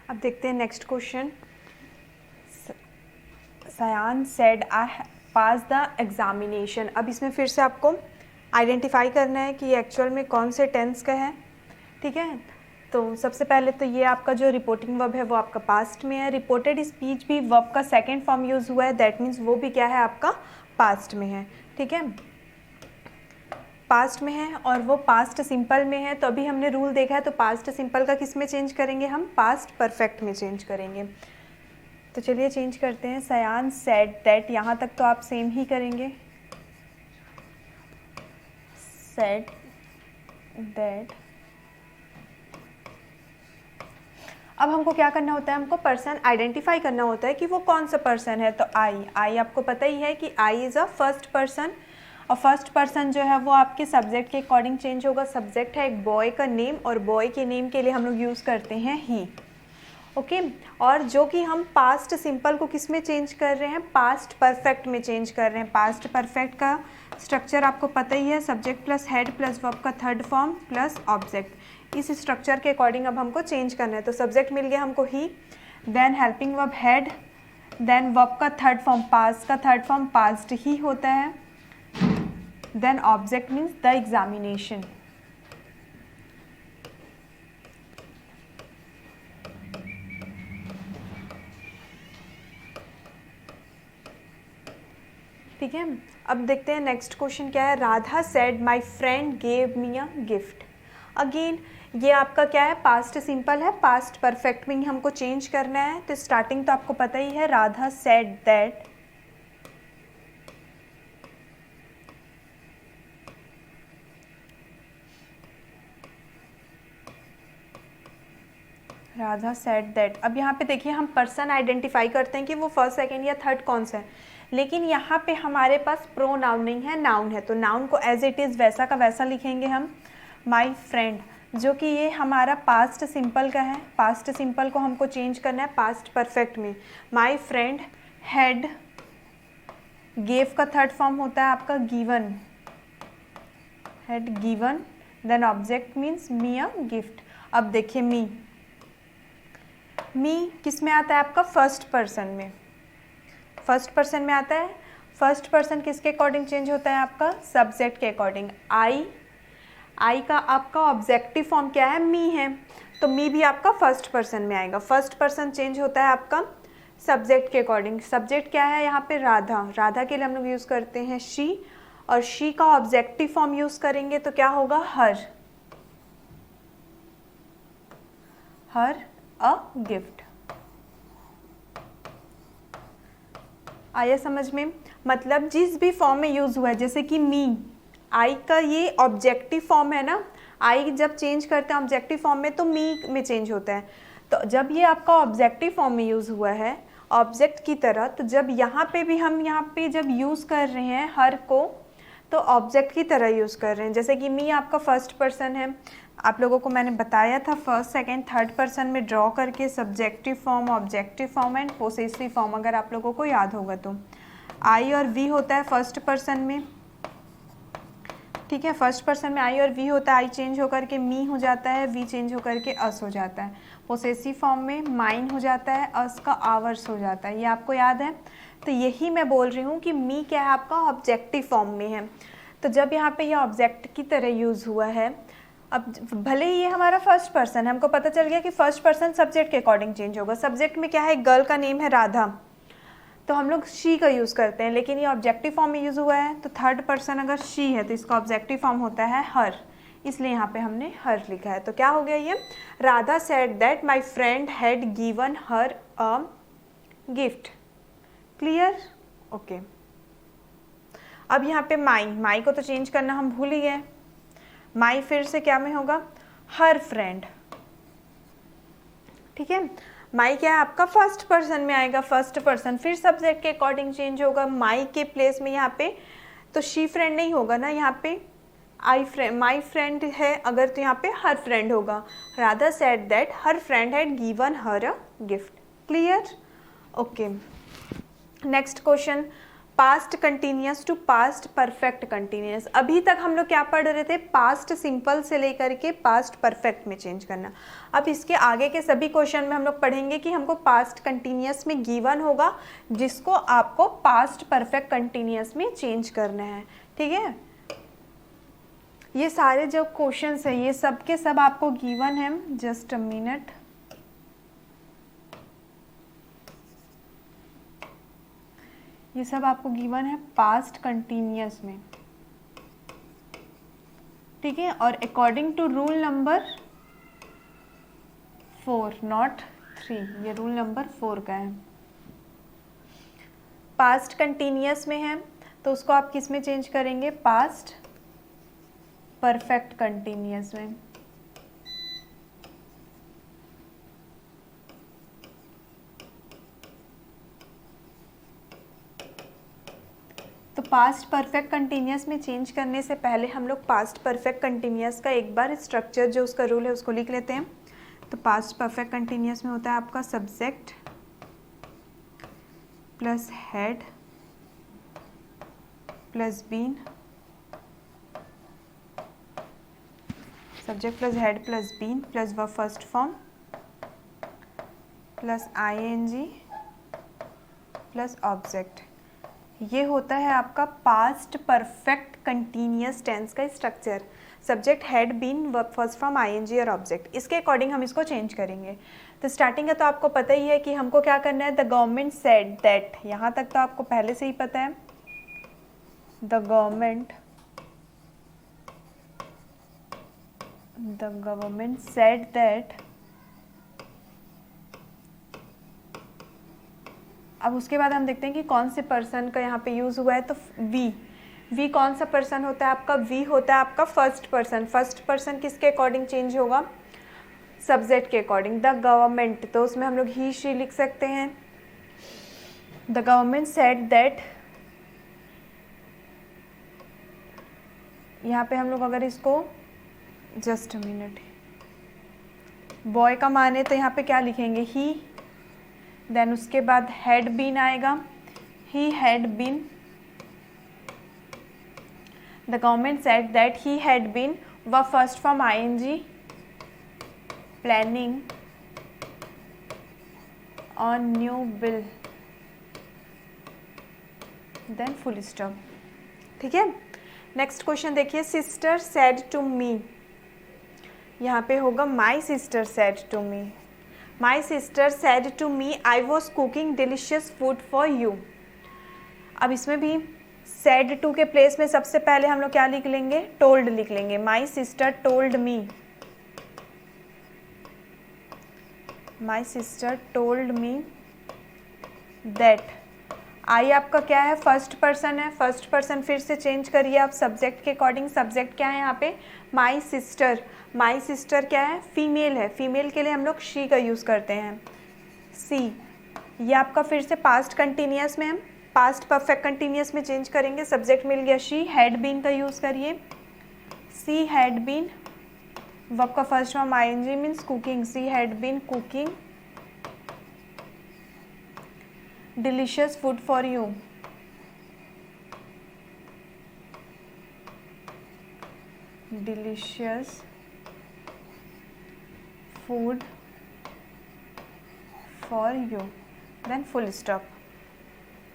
अब देखते हैं नेक्स्ट क्वेश्चन। सयान said I pass the examination. अब इसमें फिर से आपको आइडेंटिफाई करना है कि ये एक्चुअल में कौन से टेंस का है। ठीक है, तो सबसे पहले तो ये आपका जो रिपोर्टिंग वर्ब है वो आपका पास्ट में है। रिपोर्टेड स्पीच भी वर्ब का सेकेंड फॉर्म यूज़ हुआ है, दैट मीन्स वो भी क्या है आपका पास्ट में है। ठीक है, पास्ट में है और वो पास्ट सिंपल में है। तो अभी हमने रूल देखा है, तो पास्ट सिंपल का किस में चेंज करेंगे हम, पास्ट परफेक्ट में चेंज करेंगे। तो चलिए चेंज करते हैं। सयान सेड दैट, यहाँ तक तो आप सेम ही करेंगे, सेड दैट। अब हमको क्या करना होता है, हमको पर्सन आइडेंटिफाई करना होता है कि वो कौन सा पर्सन है। तो आई आपको पता ही है कि I is a first person, और फर्स्ट पर्सन जो है वो आपके सब्जेक्ट के अकॉर्डिंग चेंज होगा। सब्जेक्ट है एक बॉय का नेम, और बॉय के नेम के लिए हम लोग यूज़ करते हैं ही। ओके, और जो कि हम पास्ट सिंपल को किस में चेंज कर रहे हैं, पास्ट परफेक्ट में चेंज कर रहे हैं। पास्ट परफेक्ट का स्ट्रक्चर आपको पता ही है, subject plus had plus verb का थर्ड फॉर्म प्लस ऑब्जेक्ट। इस स्ट्रक्चर के अकॉर्डिंग अब हमको चेंज करना है। तो सब्जेक्ट मिल गया हमको ही, then helping verb had, then verb का थर्ड फॉर्म पास्ट का थर्ड फॉर्म पास्ट ही होता है, then object means the examination. ठीक है, अब देखते हैं नेक्स्ट क्वेश्चन क्या है। Radha said my friend gave me a gift. Again ये आपका क्या है, पास्ट सिंपल है, पास्ट परफेक्ट में ही हमको चेंज करना है। तो स्टार्टिंग तो आपको पता ही है, Radha said that, Radha said that. अब यहाँ पे देखिए हम पर्सन आइडेंटिफाई करते हैं कि वो फर्स्ट सेकेंड या थर्ड कौन सा है, लेकिन यहाँ पे हमारे पास प्रो नाउन नहीं है, नाउन है। तो नाउन को एज इट इज़ वैसा का वैसा लिखेंगे हम। माई फ्रेंड, जो कि ये हमारा पास्ट सिंपल का है, पास्ट सिंपल को हमको चेंज करना है पास्ट परफेक्ट में। माई फ्रेंड हैड, गेव का थर्ड फॉर्म होता है आपका given, had given, then object means me a gift. अब देखिए मी किस में आता है आपका, फर्स्ट पर्सन में, फर्स्ट पर्सन में आता है। फर्स्ट पर्सन किसके अकॉर्डिंग चेंज होता है आपका, सब्जेक्ट के अकॉर्डिंग। आई का आपका ऑब्जेक्टिव फॉर्म क्या है, मी है, तो मी भी आपका फर्स्ट पर्सन में आएगा। फर्स्ट पर्सन चेंज होता है आपका सब्जेक्ट के अकॉर्डिंग। सब्जेक्ट क्या है यहाँ पे, राधा, राधा के लिए हम लोग यूज़ करते हैं शी, और शी का ऑब्जेक्टिव फॉर्म यूज़ करेंगे तो क्या होगा, हर अ गिफ्ट। आया समझ में, मतलब जिस भी फॉर्म में यूज़ हुआ है, जैसे कि मी, आई का ये ऑब्जेक्टिव फॉर्म है ना, आई जब चेंज करते हैं ऑब्जेक्टिव फॉर्म में तो मी में चेंज होता है। तो जब ये आपका ऑब्जेक्टिव फॉर्म में यूज़ हुआ है ऑब्जेक्ट की तरह, तो जब यहाँ पे भी हम यहाँ पे जब यूज़ कर रहे हैं हर को, तो ऑब्जेक्ट की तरह यूज़ कर रहे हैं। जैसे कि मी आपका फर्स्ट पर्सन है, आप लोगों को मैंने बताया था फर्स्ट सेकेंड थर्ड पर्सन में ड्रॉ करके subjective form, objective form and possessive form, अगर आप लोगों को याद होगा तो। आई और वी होता है फर्स्ट पर्सन में, ठीक है, फर्स्ट पर्सन में आई और वी होता है। आई चेंज होकर के मी हो जाता है, वी चेंज होकर के अस हो जाता है। पोसेसिव फॉर्म में माइन हो जाता है, अस का आवर्स हो जाता है, ये आपको याद है। तो यही मैं बोल रही हूँ कि मी क्या है आपका ऑब्जेक्टिव फॉर्म में है। तो जब यहाँ पे ये ऑब्जेक्ट की तरह यूज़ हुआ है, अब भले ही ये हमारा फर्स्ट पर्सन है, हमको पता चल गया कि फर्स्ट पर्सन सब्जेक्ट के अकॉर्डिंग चेंज होगा। सब्जेक्ट में क्या है, गर्ल का नेम है राधा, तो हम लोग शी का यूज़ करते हैं, लेकिन ये ऑब्जेक्टिव फॉर्म में यूज़ हुआ है। तो थर्ड पर्सन अगर शी है तो इसका ऑब्जेक्टिव फॉर्म होता है हर, इसलिए यहाँ पे हमने हर लिखा है। तो क्या हो गया ये, Radha said that my friend had given her a gift. Clear, okay. अब यहाँ पे माई को तो चेंज करना हम भूल ही गए। माई फिर से क्या में होगा, हर फ्रेंड, ठीक है। माई क्या है आपका फर्स्ट पर्सन में आएगा, फर्स्ट पर्सन फिर सब्जेक्ट के अकॉर्डिंग चेंज होगा। माई के प्लेस में यहाँ पे तो शी फ्रेंड नहीं होगा ना, यहाँ पे माई फ्रेंड है अगर, तो यहाँ पे हर फ्रेंड होगा। Radha said that her friend had given her a gift. Clear, okay. Next question, past continuous to past perfect continuous. अभी तक हम लोग क्या पढ़ रहे थे, पास्ट सिंपल से लेकर के पास्ट परफेक्ट में चेंज करना। अब इसके आगे के सभी क्वेश्चन में हम लोग पढ़ेंगे कि हमको पास्ट कंटिन्यूस में गिवन होगा, जिसको आपको पास्ट परफेक्ट कंटिन्यूस में चेंज करना है। ठीक है, ये सारे जो क्वेश्चंस है ये सब के सब आपको गिवन है। जस्ट अ मिनट, ये सब आपको गिवन है पास्ट कंटिन्यूस में। ठीक है, और according to rule number 4 not 3, ये रूल नंबर 4 का है। पास्ट कंटिन्यूस में है तो उसको आप किस में चेंज करेंगे, पास्ट परफेक्ट कंटिन्यूस में। तो पास्ट परफेक्ट कंटिन्यूस में चेंज करने से पहले हम लोग पास्ट परफेक्ट कंटिन्यूस का एक बार स्ट्रक्चर जो उसका रूल है उसको लिख लेते हैं। तो पास्ट परफेक्ट कंटिन्यूस में होता है आपका subject plus had plus been, subject plus had plus been plus verb first form plus ING plus object. ये होता है आपका पास्ट परफेक्ट कंटिन्यूस टेंस का structure. Subject, had, been, verb first form, ING और ऑब्जेक्ट, इसके according हम इसको change करेंगे। तो स्टार्टिंग का तो आपको पता ही है कि हमको क्या करना है, द गवर्नमेंट सेड दैट, यहाँ तक तो आपको पहले से ही पता है। The government said that. अब उसके बाद हम देखते हैं कि कौन से पर्सन का यहाँ पे यूज हुआ है। तो वी कौन सा पर्सन होता है आपका, वी होता है आपका फर्स्ट पर्सन। फर्स्ट पर्सन किसके अकॉर्डिंग चेंज होगा, सब्जेक्ट के अकॉर्डिंग। द गवर्नमेंट, तो उसमें हम लोग ही शी लिख सकते हैं। द गवर्नमेंट सेड दैट, यहाँ पे हम लोग अगर इसको जस्ट अ मिनट, बॉय का माने तो यहाँ पे क्या लिखेंगे, ही। देन उसके बाद हैड बीन आएगा, he had been. The government said that he had been, V first form I N G, planning on new bill, then full stop. ठीक है, नेक्स्ट क्वेश्चन देखिए, सिस्टर सेड टू मी, यहाँ पे होगा my sister said to me. My sister said to me I was cooking delicious food for you. अब इसमें भी said to के प्लेस में सबसे पहले हम लोग क्या लिख लेंगे, टोल्ड लिख लेंगे। My sister told me, my sister told me that. I आपका क्या है, फर्स्ट पर्सन है। फर्स्ट पर्सन फिर से चेंज करिए आप सब्जेक्ट के अकॉर्डिंग। सब्जेक्ट क्या है यहाँ पे, माई सिस्टर। माई सिस्टर क्या है, फीमेल है। फीमेल के लिए हम लोग शी का यूज़ करते हैं, सी। ये आपका फिर से पास्ट कंटिन्यूस में हम पास्ट परफेक्ट कंटिन्यूस में चेंज करेंगे। सब्जेक्ट मिल गया शी, हैड बीन का यूज़ करिए, सी हैड बीन। वर्ब का first form ING means cooking, she had been cooking delicious food for you. Delicious food for you, then full stop.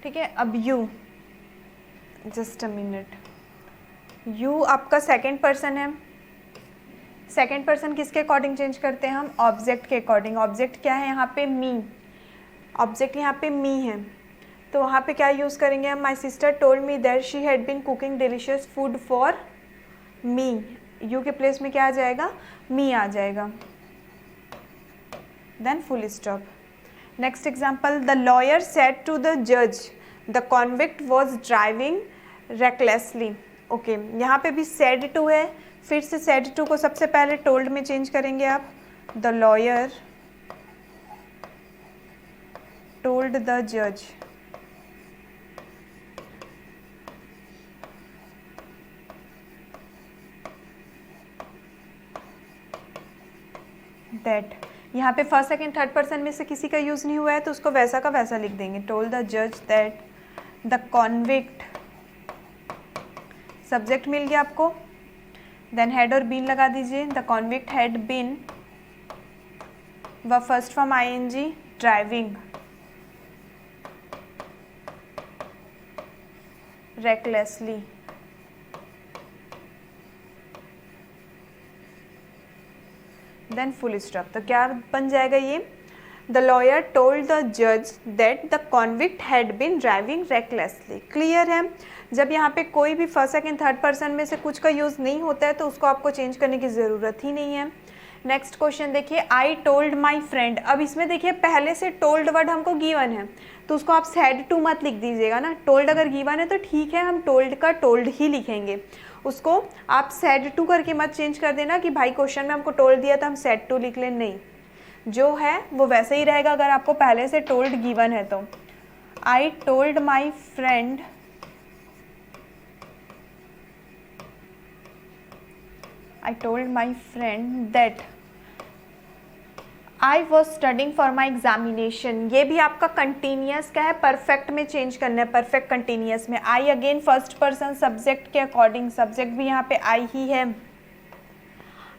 ठीक है, अब you, just a minute, you आपका second person है। Second person किसके according change करते हैं हम, object के अकॉर्डिंग। ऑब्जेक्ट क्या है यहाँ पे, मी। ऑब्जेक्ट यहाँ पे मी है, तो वहाँ पे क्या यूज़ करेंगे हम, my sister told me that she had been cooking delicious food for me. You के प्लेस में क्या आ जाएगा, मी आ जाएगा, then full stop. Next example, the lawyer said to the जज the convict was driving recklessly. Okay, यहाँ पे भी सेड टू है, फिर से सेड टू को सबसे पहले टोल्ड में चेंज करेंगे आप। The lawyer told the judge that, यहाँ पे फर्स्ट सेकंड थर्ड पर्सन में से किसी का यूज़ नहीं हुआ है तो उसको वैसा का वैसा लिख देंगे। told the judge that the convict, subject मिल गया आपको, देन हैड और बीन लगा दीजिए, the convict had been, V first form ING driving recklessly, then full stop. तो क्या बन जाएगा ये, द लॉयर टोल्ड द जज that the convict had been driving recklessly. Clear है, जब यहाँ पे कोई भी फर्स्ट सेकंड थर्ड पर्सन में से कुछ का यूज़ नहीं होता है तो उसको आपको चेंज करने की ज़रूरत ही नहीं है। नेक्स्ट क्वेश्चन देखिए, आई टोल्ड माई फ्रेंड। अब इसमें देखिए पहले से टोल्ड वर्ड हमको गिवन है तो उसको आप सैड टू मत लिख दीजिएगा ना, टोल्ड अगर गिवन है तो ठीक है, हम टोल्ड का टोल्ड ही लिखेंगे, उसको आप सैड टू करके मत चेंज कर देना कि भाई क्वेश्चन में हमको टोल्ड दिया तो हम सैड टू लिख लें, नहीं, जो है वो वैसे ही रहेगा अगर आपको पहले से टोल्ड गिवन है तो। आई told my friend that I was studying for my examination. ये भी आपका कंटिन्यूस का है, परफेक्ट में चेंज करना है, परफेक्ट कंटिन्यूस में। आई अगेन फर्स्ट पर्सन सब्जेक्ट के अकॉर्डिंग, सब्जेक्ट भी यहाँ पे आई ही है।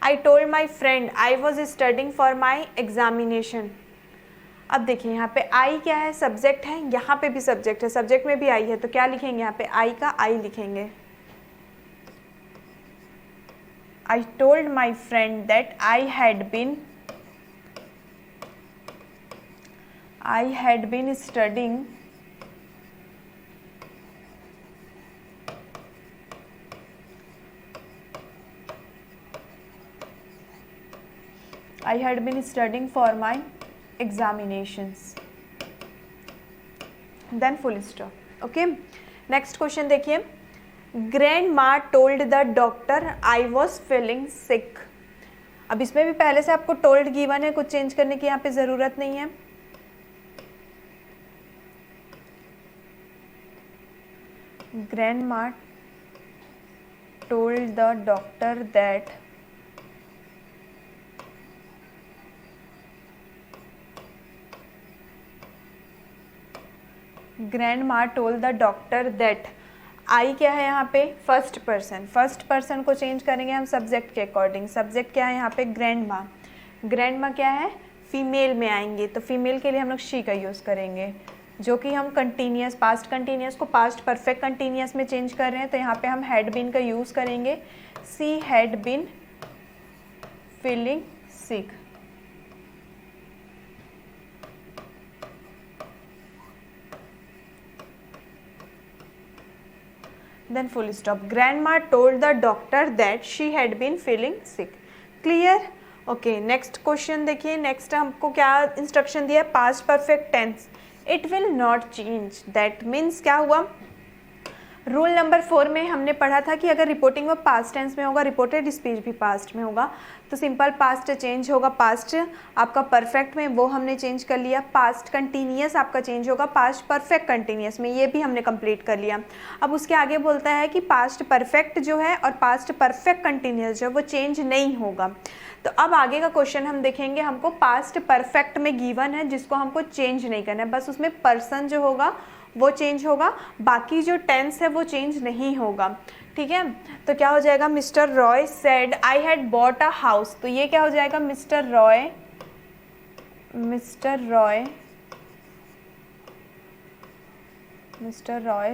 आई told my friend I was studying for my examination. अब देखिए यहाँ पे आई क्या है, सब्जेक्ट है, यहाँ पे भी सब्जेक्ट है, सब्जेक्ट में भी आई है, तो क्या लिखेंगे यहाँ पे, आई का आई लिखेंगे। I told my friend that I had been studying for my examinations, then full stop। Okay, next question देखिए, grandma told the doctor I was feeling sick. अब इसमें भी पहले से आपको टोल्ड गिवन है, कुछ चेंज करने की यहाँ पे ज़रूरत नहीं है। Grandma told the doctor that I क्या है यहाँ पे, फर्स्ट पर्सन, फर्स्ट पर्सन को चेंज करेंगे हम सब्जेक्ट के अकॉर्डिंग। सब्जेक्ट क्या है यहाँ पे, ग्रैंडमा, ग्रैंडमा क्या है, फीमेल में आएंगे तो फीमेल के लिए हम लोग शी का यूज़ करेंगे, जो कि हम कंटिन्यूस, पास्ट कंटिन्यूस को पास्ट परफेक्ट कंटिन्यूस में चेंज कर रहे हैं, तो यहाँ पे हम हैड बीन का यूज़ करेंगे। She had been feeling sick. Then full stop. Grandma told the doctor that she had been feeling sick. Clear, okay. Next question देखिए, नेक्स्ट हमको क्या इंस्ट्रक्शन दिया है, past perfect tense, it will not change. That means क्या हुआ, rule number 4 में हमने पढ़ा था कि अगर रिपोर्टिंग में पास्ट टेंस में होगा, रिपोर्टेड स्पीच भी पास्ट में होगा, तो सिंपल पास्ट चेंज होगा, पास्ट आपका परफेक्ट में वो हमने चेंज कर लिया, पास्ट कंटिन्यूस आपका चेंज होगा पास्ट परफेक्ट कंटिन्यूस में, ये भी हमने कंप्लीट कर लिया। अब उसके आगे बोलता है कि पास्ट परफेक्ट जो है और पास्ट परफेक्ट कंटिन्यूस जो है वो चेंज नहीं होगा। तो अब आगे का क्वेश्चन हम देखेंगे, हमको पास्ट परफेक्ट में गिवन है जिसको हमको चेंज नहीं करना है, बस उसमें पर्सन जो होगा वो चेंज होगा, बाकी जो टेंस है वो चेंज नहीं होगा। ठीक है, तो क्या हो जाएगा, mister Roy said I had bought a house, तो ये क्या हो जाएगा, मिस्टर रॉय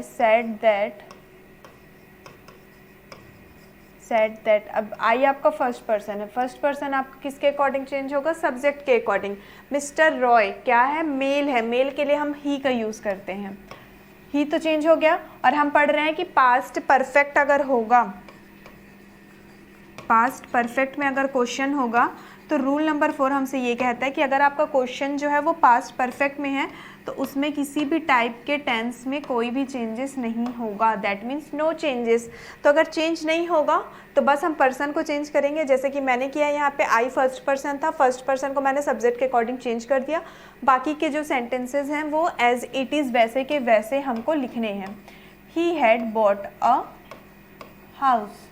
सेड दैट। अब आई आपका फर्स्ट पर्सन है, फर्स्ट पर्सन आपका किसके अकॉर्डिंग चेंज होगा, सब्जेक्ट के अकॉर्डिंग। मिस्टर रॉय क्या है, मेल है, मेल के लिए हम ही का यूज़ करते हैं, ही तो चेंज हो गया। और हम पढ़ रहे हैं कि पास्ट परफेक्ट अगर होगा, पास्ट परफेक्ट में अगर क्वेश्चन होगा तो रूल नंबर 4 हमसे ये कहता है कि अगर आपका क्वेश्चन जो है वो पास्ट परफेक्ट में है तो उसमें किसी भी टाइप के टेंस में कोई भी चेंजेस नहीं होगा, दैट मीन्स नो चेंजेस। तो अगर चेंज नहीं होगा तो बस हम पर्सन को चेंज करेंगे, जैसे कि मैंने किया यहाँ पे, आई फर्स्ट पर्सन था, फर्स्ट पर्सन को मैंने सब्जेक्ट के अकॉर्डिंग चेंज कर दिया, बाकी के जो सेंटेंसेज हैं वो एज इट इज़ वैसे के वैसे हमको लिखने हैं। He had bought a house,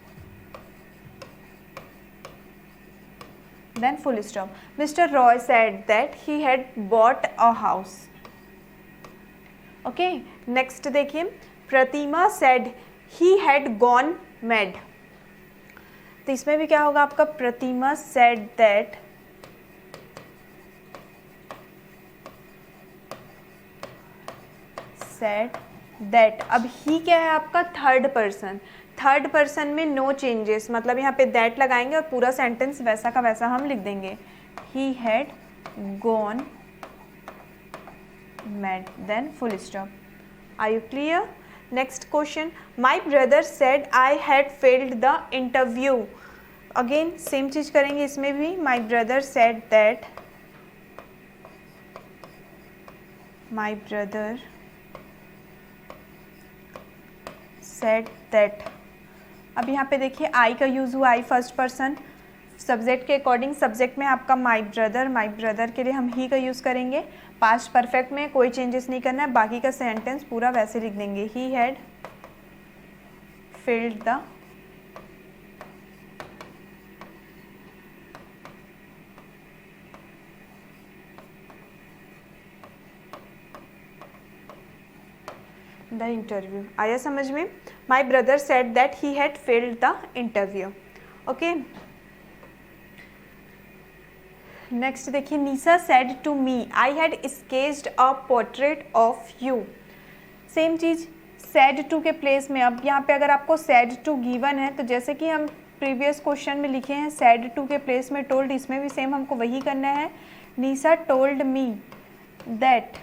then full stop. Mr. Roy said that he had bought a house. Okay, next देखिए, Pratima said he had gone mad. तो इसमें भी क्या होगा आपका, प्रतिमा सेड दैट अब ही क्या है आपका, थर्ड पर्सन। थर्ड पर्सन में नो चेंजेस, मतलब यहाँ पे दैट लगाएंगे और पूरा सेंटेंस वैसा का वैसा हम लिख देंगे, he had gone mad, then full stop. Are you clear? Next question, my brother said I had failed the interview. Again same चीज करेंगे इसमें भी, my brother said that, my brother said that. अब यहाँ पे देखिए आई का use हुआ, आई फर्स्ट पर्सन, सब्जेक्ट के अकॉर्डिंग सब्जेक्ट में आपका माई ब्रदर के लिए हम ही का यूज़ करेंगे। पास्ट परफेक्ट में कोई चेंजेस नहीं करना है, बाकी का सेंटेंस पूरा वैसे लिख देंगे, he had failed the interview. आया समझ में? My brother said that he had failed the interview. Okay, next देखिए, Nisha said to me I had sketched a portrait of you. Same चीज सेड टू के प्लेस में, अब यहाँ पे अगर आपको सेड टू गिवन है तो जैसे कि हम प्रीवियस क्वेश्चन में लिखे हैं सेड टू के प्लेस में टोल्ड, इसमें भी सेम हमको वही करना है। निशा टोल्ड मी दैट,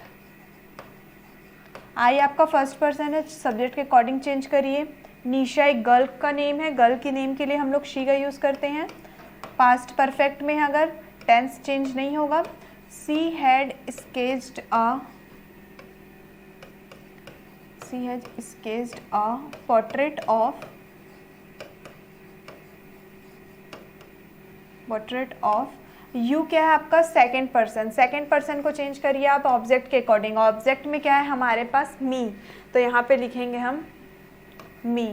आई आपका फर्स्ट पर्सन है, सब्जेक्ट के अकॉर्डिंग चेंज करिए। निशा एक गर्ल का नेम है, गर्ल के नेम के लिए हम लोग शी का यूज़ करते हैं। पास्ट परफेक्ट में अगर टेंस चेंज नहीं होगा, she had sketched a portrait of you. क्या है आपका, सेकेंड पर्सन को चेंज करिए आप ऑब्जेक्ट के अकॉर्डिंग। ऑब्जेक्ट में क्या है हमारे पास, मी, तो यहाँ पे लिखेंगे हम me.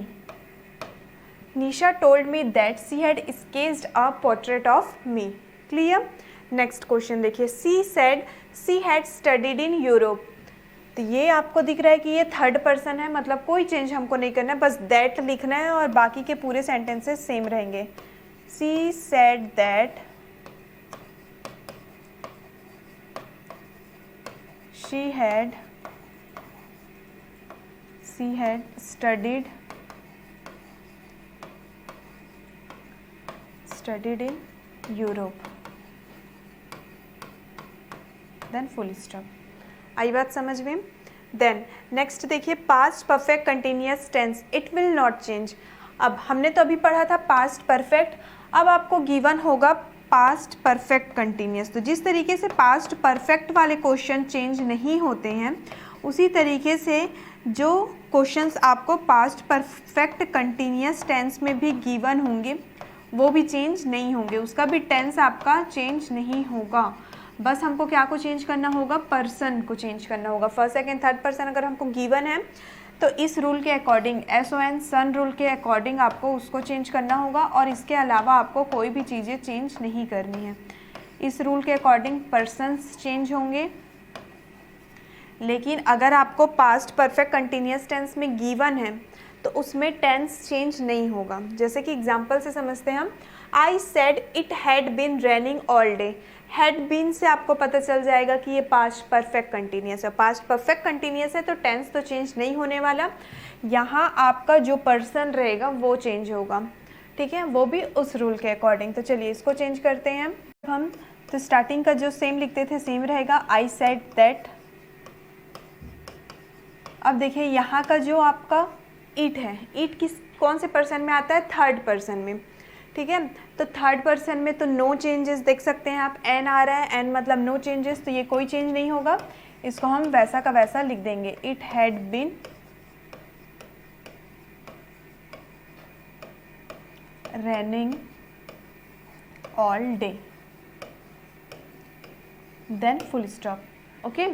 Nisha told me that she had sketched a portrait of me. Clear? Next question देखिए, she said she had studied in Europe. तो ये आपको दिख रहा है कि ये थर्ड पर्सन है, मतलब कोई चेंज हमको नहीं करना है, बस दैट लिखना है और बाकी के पूरे सेंटेंसेस सेम रहेंगे। She said that she had studied in Europe, then full stop। आई बात समझ में? देन नेक्स्ट देखिए, past perfect continuous tense, it will not change. अब हमने तो अभी पढ़ा था पास्ट परफेक्ट, अब आपको गिवन होगा पास्ट परफेक्ट कंटिन्यूअस। तो जिस तरीके से पास्ट परफेक्ट वाले क्वेश्चन चेंज नहीं होते हैं, उसी तरीके से जो क्वेश्चंस आपको पास्ट परफेक्ट कंटिन्यूअस टेंस में भी गिवन होंगे वो भी चेंज नहीं होंगे, उसका भी टेंस आपका चेंज नहीं होगा। बस हमको क्या को चेंज करना होगा, पर्सन को चेंज करना होगा। फर्स्ट सेकेंड थर्ड पर्सन अगर हमको गिवन है तो इस रूल के अकॉर्डिंग, SON सन रूल के अकॉर्डिंग आपको उसको चेंज करना होगा, और इसके अलावा आपको कोई भी चीज़ें चेंज नहीं करनी है। इस रूल के अकॉर्डिंग पर्सन्स चेंज होंगे, लेकिन अगर आपको पास्ट परफेक्ट कंटिन्यूअस टेंस में गिवन है तो उसमें टेंस चेंज नहीं होगा। जैसे कि एग्जाम्पल से समझते हैं हम, I said it had been raining all day. Had been से आपको पता चल जाएगा कि ये पास्ट परफेक्ट कंटिन्यूअस है। पास्ट परफेक्ट कंटिन्यूअस है तो टेंस तो चेंज नहीं होने वाला, यहाँ आपका जो पर्सन रहेगा वो चेंज होगा, ठीक है, वो भी उस रूल के अकॉर्डिंग। तो चलिए इसको चेंज करते हैं हम। तो स्टार्टिंग का जो सेम लिखते थे सेम रहेगा, आई सेड दैट। अब देखिए यहाँ का जो आपका इट है, इट कौन से पर्सन में आता है, थर्ड पर्सन में, ठीक है। तो थर्ड पर्सन में तो नो चेंजेस देख सकते हैं आप, एन आ रहा है, एन मतलब नो चेंजेस, तो ये कोई चेंज नहीं होगा, इसको हम वैसा का वैसा लिख देंगे, it had been raining all day, then full stop. Okay,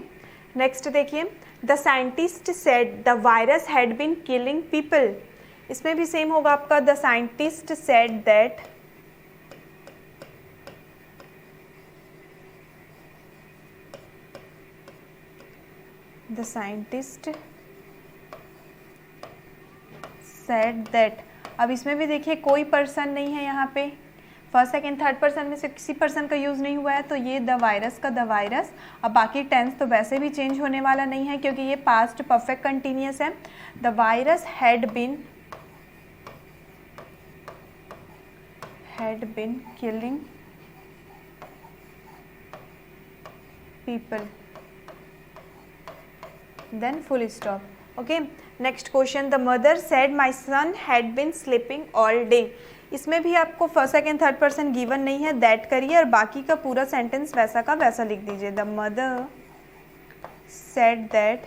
next देखिए, the scientist said the virus had been killing people. इसमें भी सेम होगा आपका, the scientist said that the scientist said that. अब इसमें भी देखिए कोई पर्सन नहीं है यहाँ पे, फर्स्ट सेकंड थर्ड पर्सन में से किसी पर्सन का यूज़ नहीं हुआ है, तो ये द वायरस का द वायरस। अब बाकी टेंस तो वैसे भी चेंज होने वाला नहीं है क्योंकि ये पास्ट परफेक्ट कंटिन्यूअस है। The virus had been killing people, then full stop. Okay, next question, the mother said my son had been sleeping all day. इसमें भी आपको first second third person given नहीं है, दैट करिए और बाकी का पूरा सेंटेंस वैसा का वैसा लिख दीजिए। The mother said that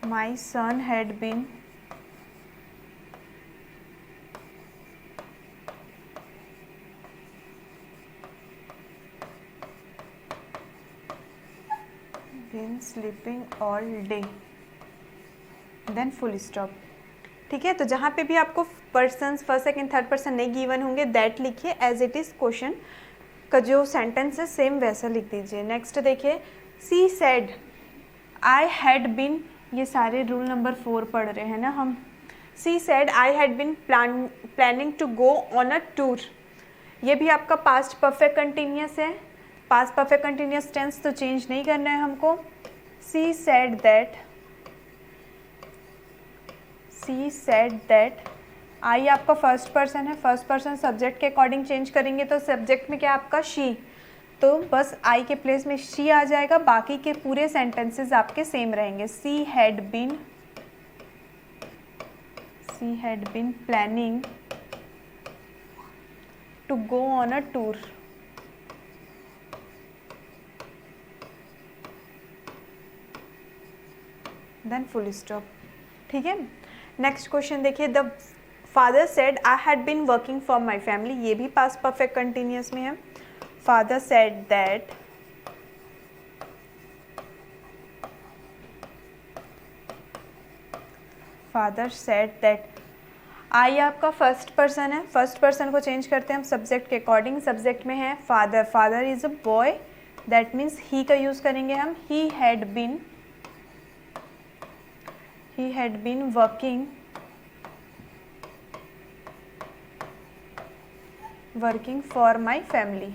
my son had been sleeping all day, then full stop. ठीक है, तो जहाँ पे भी आपको persons first second third person नहीं गिवन होंगे, दैट लिखिए, एज इट इज क्वेश्चन का जो सेंटेंस है सेम वैसा लिख दीजिए। नेक्स्ट देखिए, सी सेड आई हैड बिन, ये सारे रूल नंबर 4 पढ़ रहे हैं ना हम। She said I had been planning to go on a tour, ये भी आपका पास्ट परफेक्ट कंटिन्यूअस है, पास्ट परफेक्ट कंटिन्यूअस टेंस तो चेंज नहीं करना है हमको। सी सेड दैट, आई आपका फर्स्ट पर्सन है, फर्स्ट पर्सन सब्जेक्ट के अकॉर्डिंग चेंज करेंगे तो सब्जेक्ट में क्या आपका शी, तो बस आई के प्लेस में शी आ जाएगा, बाकी के पूरे सेंटेंसेस आपके सेम रहेंगे। She had been planning to go on a tour, then full stop. ठीक है, नेक्स्ट क्वेश्चन देखिए, the father said I had been working for my family, ये भी पास्ट परफेक्ट कंटिन्यूअस में है। फादर सेड दैट आई आपका first person है, first person को चेंज करते हैं हम सब्जेक्ट के अकॉर्डिंग, सब्जेक्ट में है father, father is a boy, that means he का यूज करेंगे हम। He had been working for my family.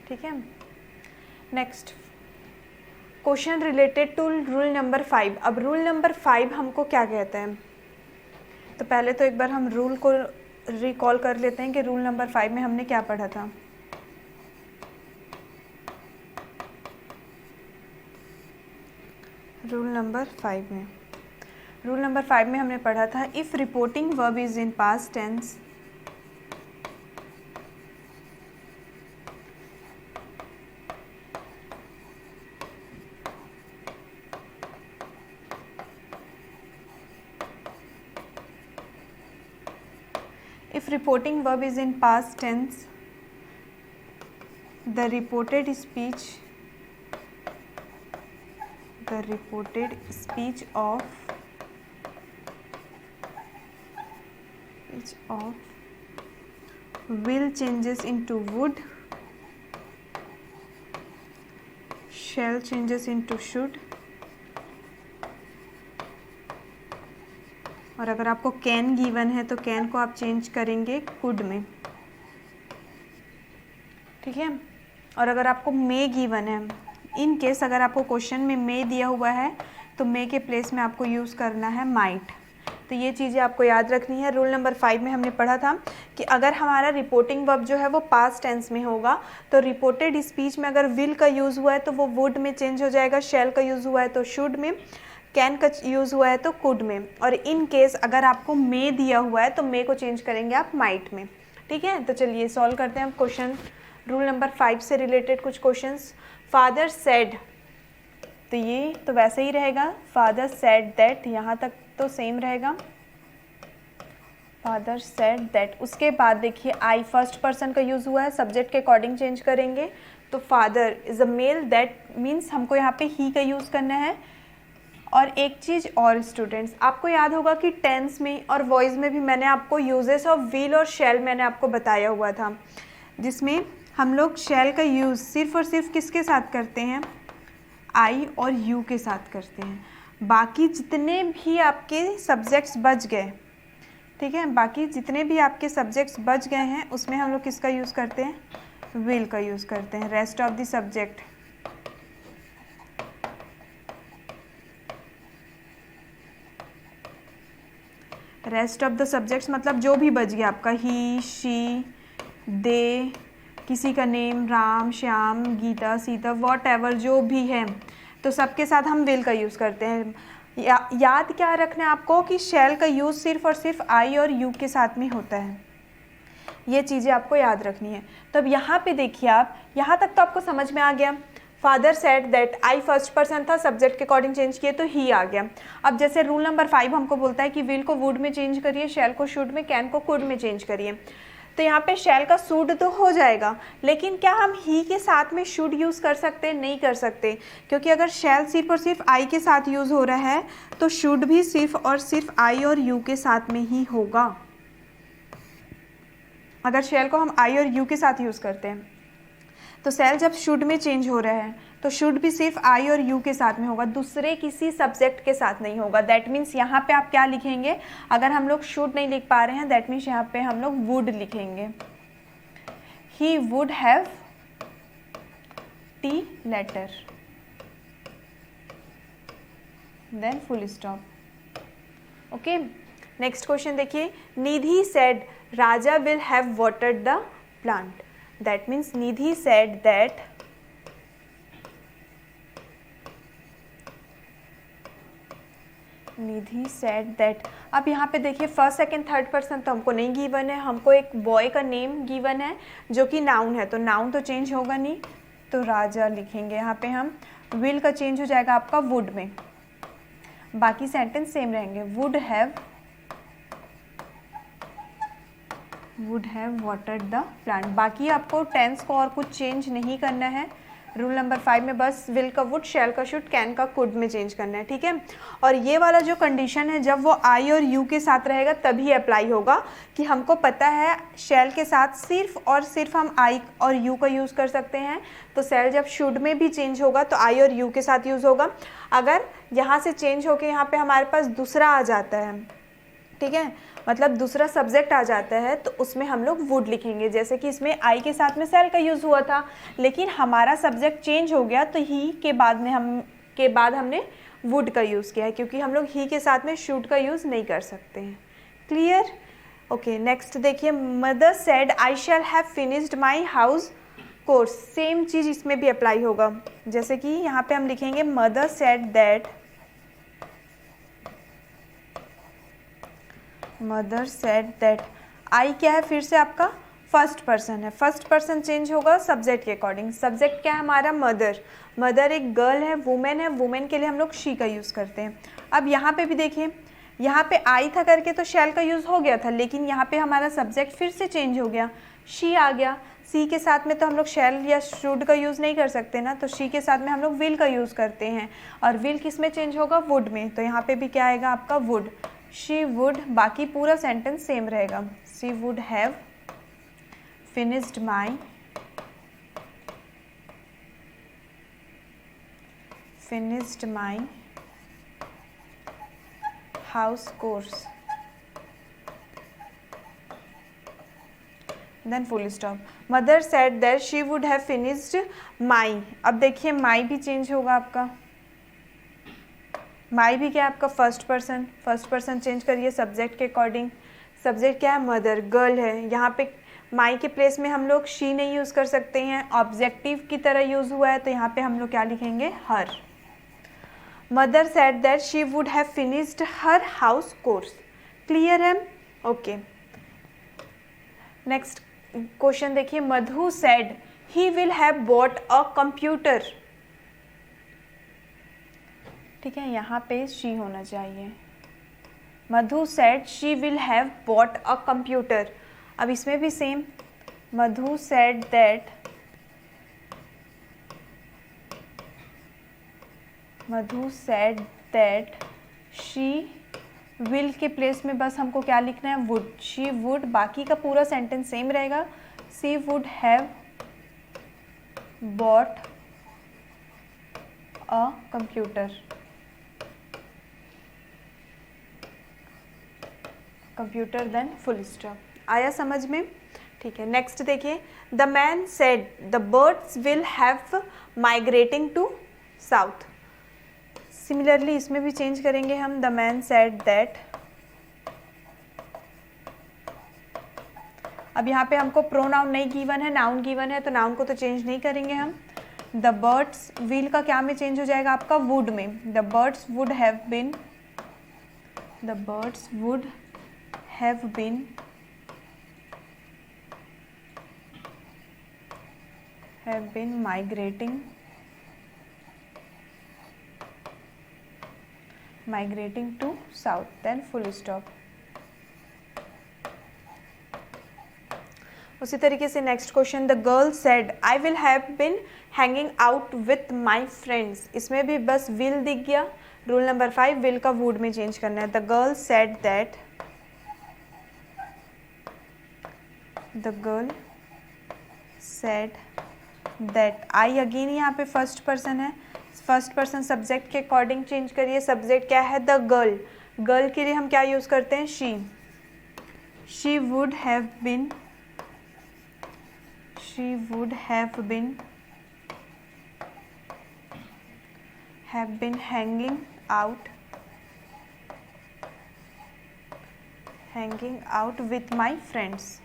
ठीक है, next question related to rule number 5। अब रूल नंबर 5 हमको क्या कहते हैं, तो पहले तो एक बार हम रूल को रिकॉल कर लेते हैं कि रूल नंबर 5 में हमने क्या पढ़ा था। रूल नंबर 5 में हमने पढ़ा था, if reporting verb is in past tense, if reporting verb is in past tense, the reported speech of will changes into would, shall changes into should, और अगर आपको कैन गिवन है तो कैन को आप चेंज करेंगे कुड में। ठीक है, और अगर आपको मे गिवन है, इन केस अगर आपको क्वेश्चन में मे दिया हुआ है तो मे के प्लेस में आपको यूज़ करना है माइट। तो ये चीज़ें आपको याद रखनी है। रूल नंबर 5 में हमने पढ़ा था कि अगर हमारा रिपोर्टिंग वर्ब जो है वो पास्ट टेंस में होगा तो रिपोर्टेड स्पीच में अगर विल का यूज़ हुआ है तो वो वुड में चेंज हो जाएगा, शैल का यूज़ हुआ है तो शुड में, कैन का यूज़ हुआ है तो कुड में, और इन केस अगर आपको मे दिया हुआ है तो मे को चेंज करेंगे आप माइट में। ठीक है, तो चलिए सॉल्व करते हैं हम क्वेश्चन रूल नंबर 5 से रिलेटेड कुछ क्वेश्चंस। फादर सेड, तो ये तो वैसे ही रहेगा, फादर सेड दैट, यहाँ तक तो सेम रहेगा, फादर सेड दैट। उसके बाद देखिए आई फर्स्ट पर्सन का यूज़ हुआ है, सब्जेक्ट के अकॉर्डिंग चेंज करेंगे, तो father is a male, that means हमको यहाँ पे ही का यूज़ करना है, और एक चीज़ और स्टूडेंट्स, आपको याद होगा कि टेंस में और वॉइस में भी मैंने आपको यूजेस ऑफ विल और शैल मैंने आपको बताया हुआ था, जिसमें हम लोग शैल का यूज़ सिर्फ और सिर्फ किसके साथ करते हैं, आई और यू के साथ करते हैं। बाकी जितने भी आपके सब्जेक्ट्स बच गए, ठीक है, बाकी जितने भी आपके सब्जेक्ट्स बच गए हैं उसमें हम लोग किसका यूज़ करते हैं, विल का यूज़ करते हैं। रेस्ट ऑफ द सब्जेक्ट मतलब जो भी बच गया आपका, ही, शी, दे, किसी का name, Ram, Shyam, Geeta, Sita, whatever जो भी है, तो सबके साथ हम विल का यूज़ करते हैं। याद क्या रखना है आपको कि शैल का यूज़ सिर्फ और सिर्फ आई और यू के साथ में होता है, ये चीज़ें आपको याद रखनी है। तो अब यहाँ पे देखिए, आप यहाँ तक तो आपको समझ में आ गया। Father said that, I first person था, सब्जेक्ट के अकॉर्डिंग चेंज किए तो ही आ गया। अब जैसे रूल नंबर 5 हमको बोलता है कि विल को वुड में चेंज करिए, शैल को शुड में, कैन को कुड में चेंज करिए। तो यहाँ पे शैल का शुड तो हो जाएगा, लेकिन क्या हम ही के साथ में शुड यूज़ कर सकते हैं? नहीं कर सकते, क्योंकि अगर शैल सिर्फ और सिर्फ आई के साथ यूज़ हो रहा है तो शुड भी सिर्फ और सिर्फ आई और यू के साथ में ही होगा। अगर शैल को हम आई और यू के साथ यूज़ करते हैं तो शैल जब शुड में चेंज हो रहा है तो शुड भी सिर्फ आई और यू के साथ में होगा, दूसरे किसी सब्जेक्ट के साथ नहीं होगा। दैट मीन्स यहाँ पे आप क्या लिखेंगे, अगर हम लोग शुड नहीं लिख पा रहे हैं दैट मीन्स यहाँ पे हम लोग वुड लिखेंगे। He would have the letter, then full stop. Okay, next question देखिए, Nidhi said Raja will have watered the plant. That means Nidhi said that अब यहाँ पे देखिए फर्स्ट सेकंड थर्ड पर्सन तो हमको नहीं गिवन है, हमको एक बॉय का नेम गिवन है जो कि नाउन है, तो नाउन तो चेंज होगा नहीं, तो राजा लिखेंगे यहाँ पे हम। विल का चेंज हो जाएगा आपका वुड में, बाकी सेंटेंस सेम रहेंगे। Would have watered the plant. बाकी आपको टेंस को और कुछ चेंज नहीं करना है। रूल नंबर 5 में बस विल का वुड, शैल का शुड, कैन का कुड में चेंज करना है, ठीक है। और ये वाला जो कंडीशन है जब वो आई और यू के साथ रहेगा तभी अप्लाई होगा, कि हमको पता है शैल के साथ सिर्फ और सिर्फ हम आई और यू का यूज़ कर सकते हैं, तो शैल जब शुड में भी चेंज होगा तो आई और यू के साथ यूज़ होगा। अगर यहाँ से चेंज होके यहाँ पे हमारे पास दूसरा आ जाता है, ठीक है, मतलब दूसरा सब्जेक्ट आ जाता है, तो उसमें हम लोग वुड लिखेंगे। जैसे कि इसमें आई के साथ में शैल का यूज़ हुआ था, लेकिन हमारा सब्जेक्ट चेंज हो गया तो ही के बाद हमने वुड का यूज़ किया है, क्योंकि हम लोग ही के साथ में शुड का यूज़ नहीं कर सकते हैं। क्लियर? ओके, नेक्स्ट देखिए, mother said I shall have finished my house chores. Same चीज़ इसमें भी अप्लाई होगा। जैसे कि यहाँ पे हम लिखेंगे mother said that, mother said that. I क्या है, फिर से आपका फर्स्ट पर्सन है, फर्स्ट पर्सन चेंज होगा सब्जेक्ट के अकॉर्डिंग। सब्जेक्ट क्या है हमारा, मदर एक गर्ल है, वुमेन है, वुमेन के लिए हम लोग शी का यूज़ करते हैं। अब यहाँ पे भी देखिए, यहाँ पे आई था करके तो शैल का यूज़ हो गया था, लेकिन यहाँ पे हमारा सब्जेक्ट फिर से चेंज हो गया, शी आ गया। सी के साथ में तो हम लोग शैल या शुड का यूज़ नहीं कर सकते ना, तो शी के साथ में हम लोग विल का यूज़ करते हैं, और विल किस में चेंज होगा, वुड में। तो यहाँ पे भी क्या आएगा आपका वुड, शी वुड, बाकी पूरा सेंटेंस सेम रहेगा। She would have finished my house course, then full stop. Mother said that she would have finished my. अब देखिए माई भी चेंज होगा आपका, माई भी क्या है आपका फर्स्ट पर्सन चेंज करिए सब्जेक्ट के अकॉर्डिंग। सब्जेक्ट क्या है, मदर, गर्ल है। यहाँ पे माई के प्लेस में हम लोग शी नहीं यूज़ कर सकते हैं, ऑब्जेक्टिव की तरह यूज़ हुआ है, तो यहाँ पे हम लोग क्या लिखेंगे, her. Mother said that she would have finished her house chores. Clear है? ओके, नेक्स्ट क्वेश्चन देखिए, Madhu said he will have bought a computer. ठीक है, यहाँ पे शी होना चाहिए। Madhu said she will have bought a computer. अब इसमें भी same, Madhu said that, Madhu said that she will के प्लेस में बस हमको क्या लिखना है, वुड। शी वुड, बाकी का पूरा सेंटेंस सेम रहेगा। She would have bought a computer. Computer then full stop. आया समझ में? ठीक है, नेक्स्ट देखिए। The man said the birds will have migrating to south. Similarly इसमें भी चेंज करेंगे हम। द मैन सेड दैट, अब यहाँ पे हमको प्रोनाउन नहीं गिवन है, नाउन गिवन है, तो नाउन को तो चेंज नहीं करेंगे हम। द बर्ड्स, विल का क्या में चेंज हो जाएगा आपका, वुड में। The birds would have been, the birds would have been migrating to south, then full stop। उसी तरीके से next question, the girl said I will have been hanging out with my friends. इसमें भी बस will दिख गया। Rule number 5, will का would में चेंज करना है। The girl said that, the girl said that. I again यहाँ पे फर्स्ट पर्सन है, फर्स्ट पर्सन सब्जेक्ट के अकॉर्डिंग चेंज करिए। सब्जेक्ट क्या है, द गर्ल। गर्ल के लिए हम क्या यूज करते हैं, she. She would have been, she would have been hanging out with my friends.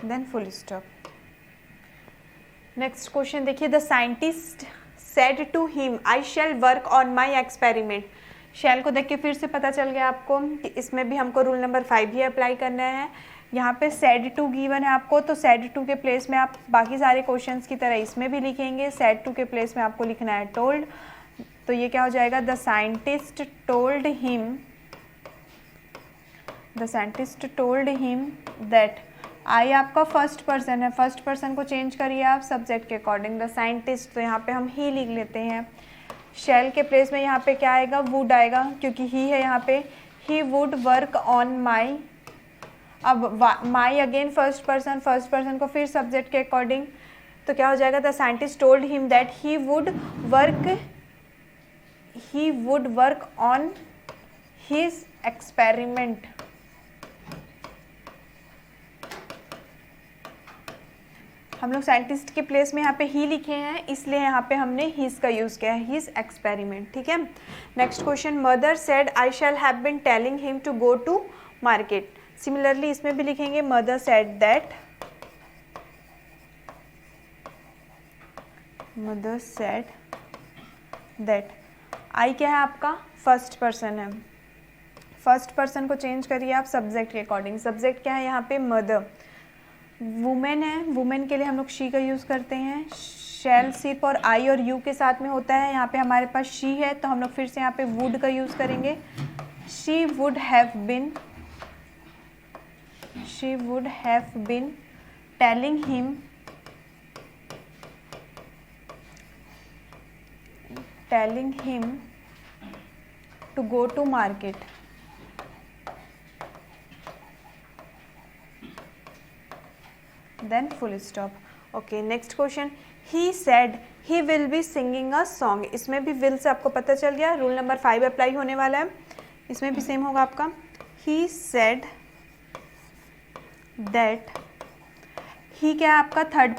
Then full stop. Next question देखिए, the scientist said to him I shall work on my experiment. Shall को देख के फिर से पता चल गया आपको कि इसमें भी हमको रूल नंबर 5 ही अप्लाई करना है। यहाँ पे सेड टू गिवन है आपको, तो सेड टू के प्लेस में आप बाकी सारे क्वेश्चंस की तरह इसमें भी लिखेंगे। सेड टू के प्लेस में आपको लिखना है टोल्ड, तो ये क्या हो जाएगा, the scientist told him that. I आपका फर्स्ट पर्सन है, फर्स्ट पर्सन को चेंज करिए आप सब्जेक्ट के अकॉर्डिंग। द साइंटिस्ट, तो यहाँ पे हम ही लिख लेते हैं। शैल के प्लेस में यहाँ पे क्या आएगा, वुड आएगा, क्योंकि ही है यहाँ पे। ही वुड वर्क ऑन माई, अब माई अगेन फर्स्ट पर्सन को फिर सब्जेक्ट के अकॉर्डिंग, तो क्या हो जाएगा, the scientist told him that he would work on his experiment. हम लोग साइंटिस्ट के प्लेस में यहाँ पे ही लिखे हैं, इसलिए यहाँ पे हमने हिज का यूज़ किया है, हिज एक्सपेरिमेंट। ठीक है, next question, mother said I shall have been telling him to go to market. Similarly इसमें भी लिखेंगे, mother said that, mother said that. I क्या है आपका, फर्स्ट पर्सन है, फर्स्ट पर्सन को चेंज करिए आप सब्जेक्ट के अकॉर्डिंग। सब्जेक्ट क्या है यहाँ पे, मदर। वुमेन है, वुमेन के लिए हम लोग शी का यूज़ करते हैं। शैल सिर्फ और आई और यू के साथ में होता है, यहाँ पे हमारे पास शी है, तो हम लोग फिर से यहाँ पे वुड का यूज़ करेंगे। She would have been telling him to go to market. Then full stop. Okay, next question. He said he will be singing a song. इसमें भी will से आपको पता चल गया, रूल नंबर 5 अप्लाई होने वाला है। इसमें भी सेम होगा आपका। He said that, he क्या है आपका, थर्ड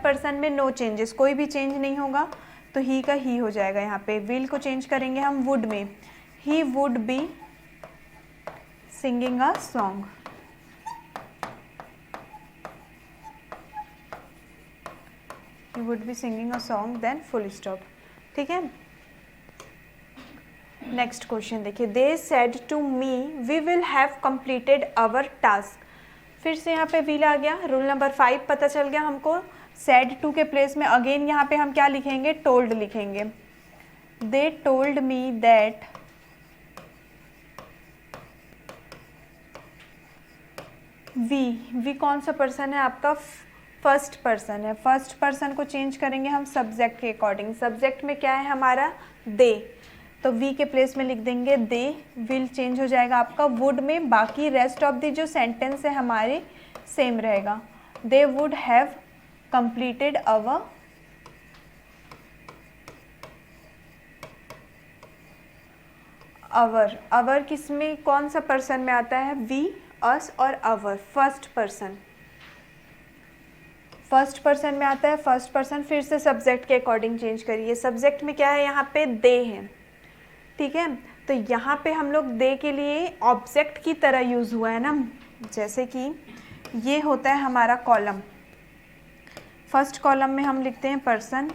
पर्सन में नो चेंजेस, कोई भी चेंज नहीं होगा, तो ही का ही हो जाएगा। यहाँ पे will को चेंज करेंगे हम would में। He would be singing a song। He would be singing a song, then full stop। ठीक है, नेक्स्ट क्वेश्चन देखिए, they said to me we will have completed our task. फिर से यहाँ पे विल आ गया, रूल नंबर 5 पता चल गया हमको। सेड टू के प्लेस में अगेन यहाँ पे हम क्या लिखेंगे, टोल्ड लिखेंगे। They told me that we कौन सा पर्सन है आपका, फर्स्ट पर्सन है, फर्स्ट पर्सन को चेंज करेंगे हम सब्जेक्ट के अकॉर्डिंग। सब्जेक्ट में क्या है हमारा, दे, तो वी के प्लेस में लिख देंगे दे। विल चेंज हो जाएगा आपका वुड में, बाकी रेस्ट ऑफ द जो सेंटेंस है हमारे सेम रहेगा। दे वुड हैव कंप्लीटेड अवर अवर। अवर किस में, कौन सा पर्सन में आता है, वी, अस और अवर, फर्स्ट पर्सन, फर्स्ट पर्सन में आता है। फर्स्ट पर्सन फिर से सब्जेक्ट के अकॉर्डिंग चेंज करिए। सब्जेक्ट में क्या है, यहाँ पे दे है, ठीक है, तो यहाँ पे हम लोग दे के लिए ऑब्जेक्ट की तरह यूज़ हुआ है ना, जैसे कि ये होता है हमारा कॉलम। फर्स्ट कॉलम में हम लिखते हैं पर्सन,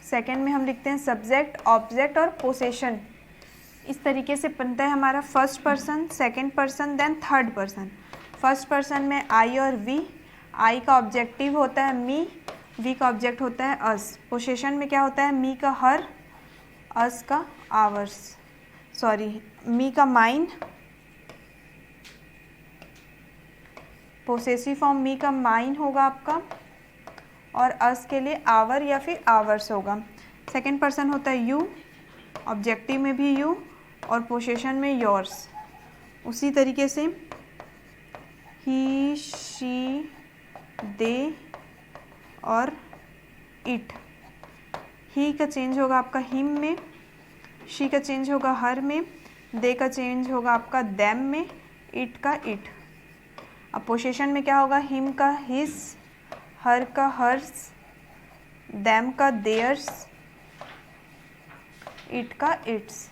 सेकंड में हम लिखते हैं सब्जेक्ट, ऑब्जेक्ट और पोसेशन। इस तरीके से बनता है हमारा first person, second person, then third person. First person में आई और वी, आई का ऑब्जेक्टिव होता है मी, वी का ऑब्जेक्ट होता है अस। पोसेशन में क्या होता है, मी का हर, अस का आवर्स, सॉरी मी का माइन, पोसेसिव फॉर्म मी का माइन होगा आपका, और अस के लिए आवर या फिर आवर्स होगा। सेकंड पर्सन होता है यू, ऑब्जेक्टिव में भी यू और पोसेशन में योर्स। उसी तरीके से ही, शी, दे और इट। ही का चेंज होगा आपका हिम में, शी का चेंज होगा हर में, दे का चेंज होगा आपका देम में, इट का इट। अब पोसेशन में क्या होगा, हिम का हिज, हर का हर्स, देम का देयर्स, इट का इट्स,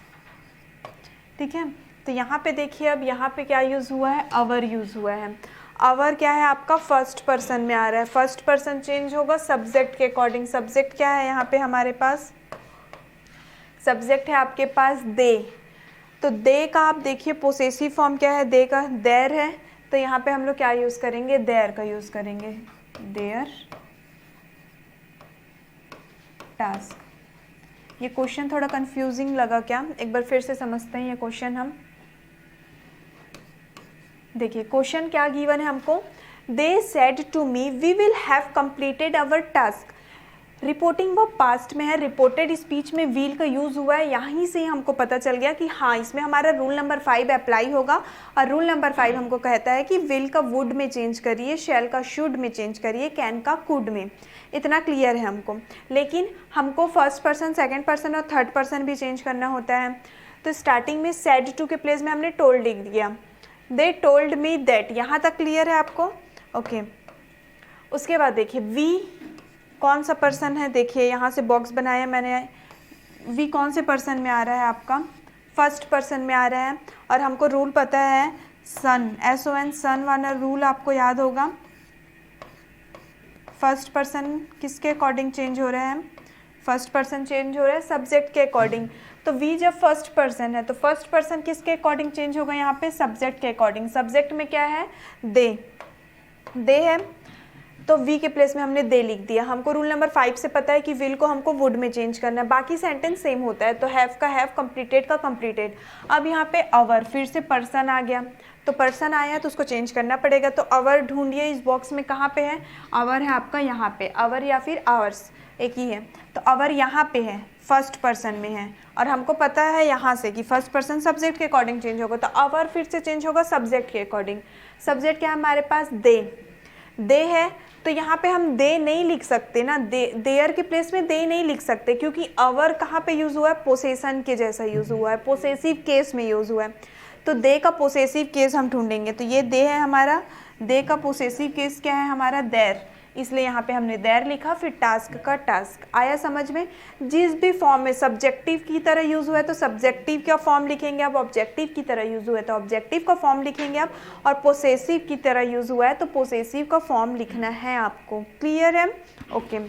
ठीक है। तो यहाँ पे देखिए, अब यहाँ पे क्या यूज़ हुआ है, अवर यूज़ हुआ है। अवर क्या है आपका, फर्स्ट पर्सन में आ रहा है। फर्स्ट पर्सन चेंज होगा सब्जेक्ट के अकॉर्डिंग। सब्जेक्ट क्या है यहाँ पे हमारे पास, सब्जेक्ट है आपके पास दे, तो दे का आप देखिए पोसेसिव फॉर्म क्या है, दे का देयर है, तो यहाँ पे हम लोग क्या यूज़ करेंगे, देयर का यूज़ करेंगे, देयर टास्क। ये क्वेश्चन थोड़ा कंफ्यूजिंग लगा क्या, एक बार फिर से समझते हैं ये क्वेश्चन हम। देखिए क्वेश्चन क्या गिवन है हमको, they said to me we will have completed our task. Reporting वो पास्ट में है, रिपोर्टेड स्पीच में विल का यूज़ हुआ है। यहीं से हमको पता चल गया कि हाँ इसमें हमारा रूल नंबर 5 अप्लाई होगा, और रूल नंबर 5 हमको कहता है कि विल का वुड में चेंज करिए, शैल का शुड में चेंज करिए, कैन का कुड में। इतना क्लियर है हमको, लेकिन हमको फर्स्ट पर्सन, सेकेंड पर्सन और थर्ड पर्सन भी चेंज करना होता है। तो स्टार्टिंग में सेड टू के प्लेस में हमने टोल्ड लिख दिया, दे टोल्ड मी दैट। यहाँ तक क्लियर है आपको, ओके। उसके बाद देखिए वी कौन सा पर्सन है, देखिए यहाँ से बॉक्स बनाया मैंने, वी कौन से पर्सन में आ रहा है आपका, फर्स्ट पर्सन में आ रहा है। और हमको रूल पता है सन, SON, सन वाला रूल आपको याद होगा। फर्स्ट पर्सन किसके अकॉर्डिंग चेंज हो रहा है, फर्स्ट पर्सन चेंज हो रहा है सब्जेक्ट के अकॉर्डिंग। तो वी जब फर्स्ट पर्सन है तो फर्स्ट पर्सन किसके अकॉर्डिंग चेंज होगा, यहाँ पे सब्जेक्ट के अकॉर्डिंग। सब्जेक्ट में क्या है, दे, दे है, तो वी के प्लेस में हमने दे लिख दिया। हमको रूल नंबर 5 से पता है कि विल को हमको वुड में चेंज करना है, बाकी सेंटेंस सेम होता है। तो हैव का हैव, कंप्लीटेड का कंप्लीटेड। अब यहाँ पे अवर, फिर से पर्सन आ गया, तो पर्सन आया तो उसको चेंज करना पड़ेगा। तो अवर ढूंढिए इस बॉक्स में, कहाँ पे है, अवर है आपका यहाँ पे, अवर या फिर आवर्स एक ही है। तो अवर यहाँ पे है, फर्स्ट पर्सन में है, और हमको पता है यहाँ से कि फर्स्ट पर्सन सब्जेक्ट के अकॉर्डिंग चेंज होगा, तो अवर फिर से चेंज होगा सब्जेक्ट के अकॉर्डिंग। सब्जेक्ट क्या है हमारे पास, दे, दे है, तो यहाँ पे हम दे नहीं लिख सकते ना, देयर के प्लेस में दे नहीं लिख सकते, क्योंकि अवर कहाँ पे यूज़ हुआ है, पोसेसन के जैसा यूज़ हुआ है, पोसेसिव केस में यूज़ हुआ है। तो दे का पोसेसिव केस हम ढूंढेंगे, तो ये दे है हमारा, दे का पोसेसिव केस क्या है हमारा, देयर, इसलिए यहाँ पे हमने देयर लिखा। फिर टास्क का टास्क आया समझ में। जिस भी फॉर्म में सब्जेक्टिव की तरह यूज़ हुआ है तो सब्जेक्टिव का फॉर्म लिखेंगे आप, ऑब्जेक्टिव की तरह यूज़ हुआ है तो ऑब्जेक्टिव का फॉर्म लिखेंगे आप, और पोसेसिव की तरह यूज़ हुआ है तो पोसेसिव का फॉर्म लिखना है आपको। क्लियर है, ओके।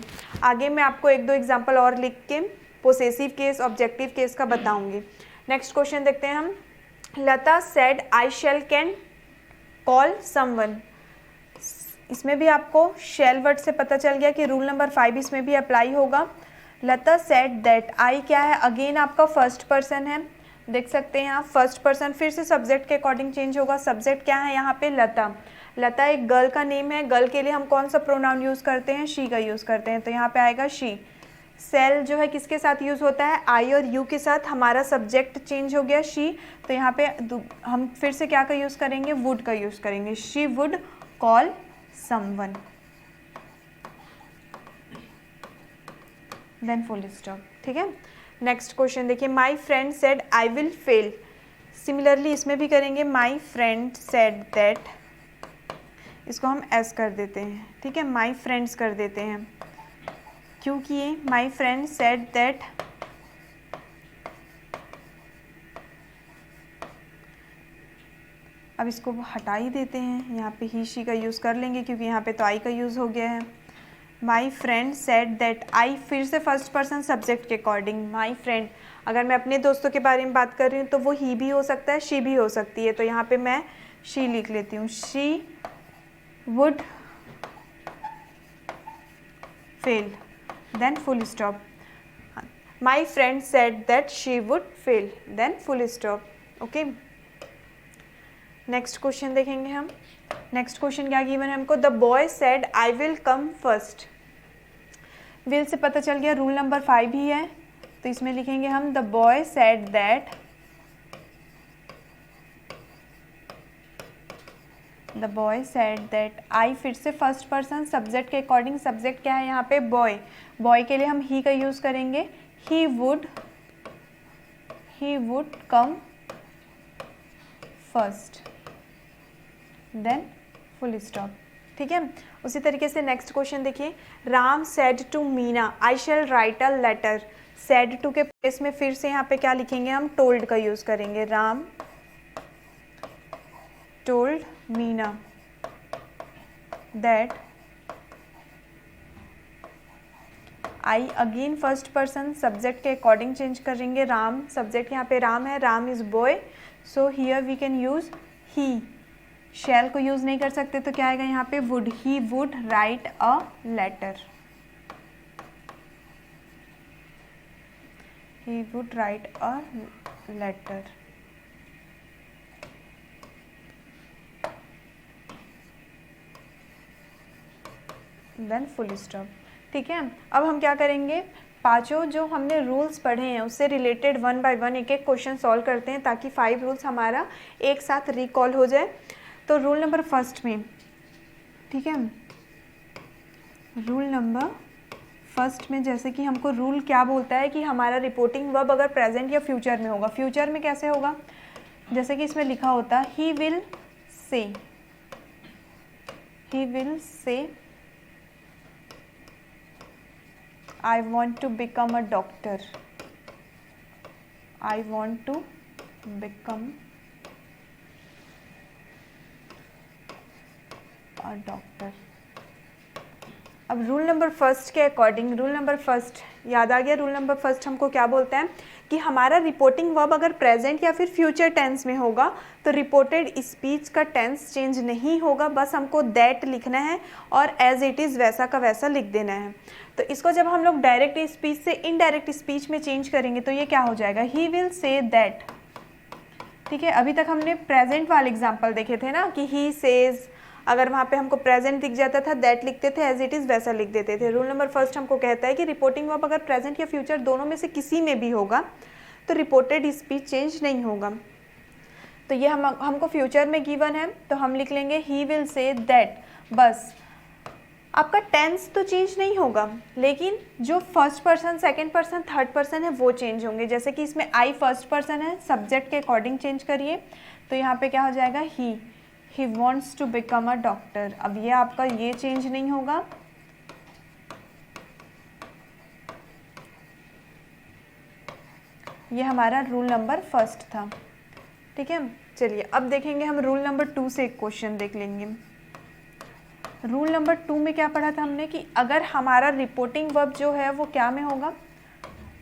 आगे मैं आपको एक दो एग्जाम्पल और लिख के पोसेसिव केस, ऑब्जेक्टिव केस का बताऊँगी। नेक्स्ट क्वेश्चन देखते हैं हम। Lata said I shall can call someone. इसमें भी आपको शेल वर्ड से पता चल गया कि रूल नंबर 5 इसमें भी अप्लाई होगा। लता सेड दैट, आई क्या है, अगेन आपका फर्स्ट पर्सन है, देख सकते हैं आप, फर्स्ट पर्सन फिर से सब्जेक्ट के अकॉर्डिंग चेंज होगा। सब्जेक्ट क्या है यहाँ पे, लता, लता एक गर्ल का नेम है, गर्ल के लिए हम कौन सा प्रोनाउन यूज़ करते हैं, शी का यूज़ करते हैं, तो यहाँ पे आएगा शी। सेल जो है किसके साथ यूज़ होता है, आई और यू के साथ, हमारा सब्जेक्ट चेंज हो गया शी, तो यहाँ पे हम फिर से क्या का यूज़ करेंगे, वुड का यूज़ करेंगे, she would call someone, then full stop. ठीक है, नेक्स्ट क्वेश्चन देखिए, my friend said I will fail. Similarly इसमें भी करेंगे, माई फ्रेंड सेड दैट, इसको हम एस कर देते हैं, ठीक है, माई फ्रेंड्स कर देते हैं। क्यों किए, माई फ्रेंड सेड दैट, अब इसको हटा ही देते हैं, यहाँ पे ही शी का यूज़ कर लेंगे क्योंकि यहाँ पे तो आई का यूज़ हो गया है। माई फ्रेंड सेड दैट, आई फिर से फर्स्ट पर्सन सब्जेक्ट के अकॉर्डिंग, माई फ्रेंड, अगर मैं अपने दोस्तों के बारे में बात कर रही हूँ तो वो ही भी हो सकता है, शी भी हो सकती है, तो यहाँ पे मैं शी लिख लेती हूँ, she would fail, then full stop. My friend said that she would fail, then full stop. Okay, next question देखेंगे हम। नेक्स्ट क्वेश्चन क्या गिवन है हमको, the boy said I will come first. Will से पता चल गया रूल नंबर 5 ही है, तो इसमें लिखेंगे हम the boy said that, the boy said that, I फिर से फर्स्ट पर्सन सब्जेक्ट के अकॉर्डिंग, सब्जेक्ट क्या है यहाँ पे, बॉय, बॉय के लिए हम ही का यूज़ करेंगे, he would come first, then full stop. ठीक है, उसी तरीके से नेक्स्ट क्वेश्चन देखिए, Ram said to Meena I shall write a letter. Said to के प्लेस में फिर से यहाँ पे क्या लिखेंगे हम, टोल्ड का यूज़ करेंगे, Ram told Meena that, I again first person subject के अकॉर्डिंग चेंज करेंगे, राम सब्जेक्ट यहाँ पे राम है, Ram is boy, so here we can use he. Shall को यूज़ नहीं कर सकते तो क्या आएगा यहाँ पे, would, he would write a letter, he would write a letter. Then full stop. ठीक है, अब हम क्या करेंगे, पांचों जो हमने रूल्स पढ़े हैं उससे रिलेटेड 1 बाय 1 एक एक क्वेश्चन सॉल्व करते हैं ताकि 5 रूल्स हमारा एक साथ रिकॉल हो जाए। तो रूल नंबर फर्स्ट में, ठीक है, रूल नंबर फर्स्ट में जैसे कि हमको रूल क्या बोलता है कि हमारा रिपोर्टिंग वर्ब अगर प्रेजेंट या फ्यूचर में होगा, फ्यूचर में कैसे होगा, जैसे कि इसमें लिखा होता है he will say I want to become a doctor, I want to become a doctor। अब रूल नंबर फर्स्ट के अकॉर्डिंग, रूल नंबर फर्स्ट याद आ गया, रूल नंबर फर्स्ट हमको क्या बोलता है कि हमारा रिपोर्टिंग वर्ब अगर प्रेजेंट या फिर फ्यूचर टेंस में होगा तो रिपोर्टेड स्पीच का टेंस चेंज नहीं होगा, बस हमको दैट लिखना है और एज इट इज़ वैसा का वैसा लिख देना है। तो इसको जब हम लोग डायरेक्ट स्पीच से इनडायरेक्ट स्पीच में चेंज करेंगे तो ये क्या हो जाएगा, ही विल से दैट। ठीक है, अभी तक हमने प्रेजेंट वाले एग्जाम्पल देखे थे ना कि ही सेज, अगर वहाँ पे हमको प्रेजेंट दिख जाता था दैट लिखते थे, एज इट इज़ वैसा लिख देते थे। रूल नंबर फर्स्ट हमको कहता है कि रिपोर्टिंग वर्ब अगर प्रेजेंट या फ्यूचर दोनों में से किसी में भी होगा तो रिपोर्टेड स्पीच चेंज नहीं होगा। तो ये हमको फ्यूचर में गिवन है तो हम लिख लेंगे ही विल से दैट, बस आपका टेंस तो चेंज नहीं होगा लेकिन जो first person, second person, third person है वो चेंज होंगे। जैसे कि इसमें आई फर्स्ट पर्सन है, सब्जेक्ट के अकॉर्डिंग चेंज करिए तो यहाँ पे क्या हो जाएगा, he wants to become a doctor. अब ये आपका ये चेंज नहीं होगा, ये हमारा रूल नंबर फर्स्ट था। ठीक है, चलिए अब देखेंगे हम रूल नंबर 2 से एक क्वेश्चन देख लेंगे। रूल नंबर 2 में क्या पढ़ा था हमने कि अगर हमारा रिपोर्टिंग वर्ब जो है वो क्या में होगा,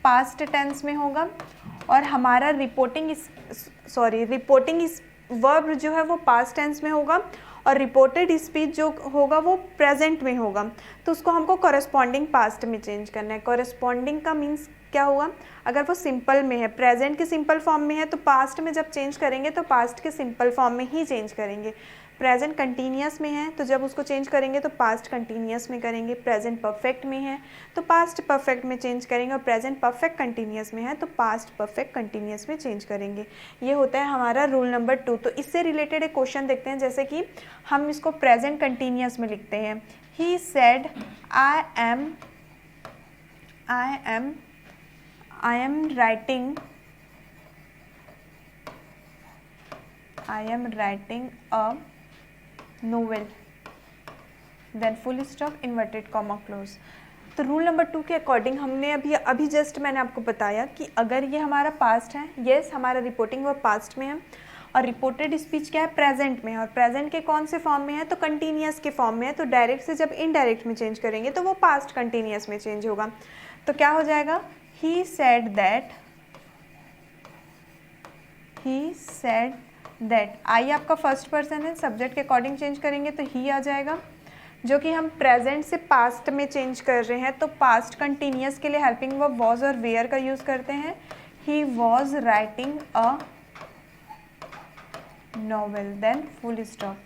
पास्ट टेंस में होगा और हमारा रिपोर्टिंग वर्ब जो है वो पास्ट टेंस में होगा और रिपोर्टेड स्पीच जो होगा वो प्रेजेंट में होगा, तो उसको हमको कॉरेस्पॉन्डिंग पास्ट में चेंज करना है। कॉरेस्पॉन्डिंग का मीन्स क्या हुआ, अगर वो सिंपल में है, प्रेजेंट के सिंपल फॉर्म में है तो पास्ट में जब चेंज करेंगे तो पास्ट के सिंपल फॉर्म में ही चेंज करेंगे। प्रेजेंट कंटिन्यूस में है तो जब उसको चेंज करेंगे तो पास्ट कंटिन्यूस में करेंगे, प्रेजेंट परफेक्ट में है तो पास्ट परफेक्ट में चेंज करेंगे, और प्रेजेंट परफेक्ट कंटिन्यूस में है तो पास्ट परफेक्ट कंटिन्यूस में चेंज करेंगे। ये होता है हमारा रूल नंबर 2। तो इससे रिलेटेड एक क्वेश्चन देखते हैं, जैसे कि हम इसको प्रेजेंट कंटिन्यूस में लिखते हैं। ही said I am writing a novel, then full stop, inverted comma, close। तो रूल नंबर 2 के अकॉर्डिंग हमने अभी जस्ट मैंने आपको बताया कि अगर ये हमारा पास्ट है, यस हमारा रिपोर्टिंग वर्ब पास्ट में है, और रिपोर्टेड स्पीच क्या है, प्रेजेंट में है, और प्रेजेंट के कौन से फॉर्म में है, तो कंटिन्यूस के फॉर्म में है। तो डायरेक्ट से जब इनडायरेक्ट में चेंज करेंगे तो वो पास्ट कंटिन्यूस में चेंज होगा। तो क्या हो जाएगा, ही सेड दैट। आई आपका फर्स्ट पर्सन है, सब्जेक्ट के अकॉर्डिंग चेंज करेंगे तो ही आ जाएगा, जो कि हम प्रेजेंट से पास्ट में चेंज कर रहे हैं। तो पास्ट कंटिन्यूस के लिए हेल्पिंग वर्ब वॉज और वेयर का यूज करते हैं। He was writing a novel, then full stop.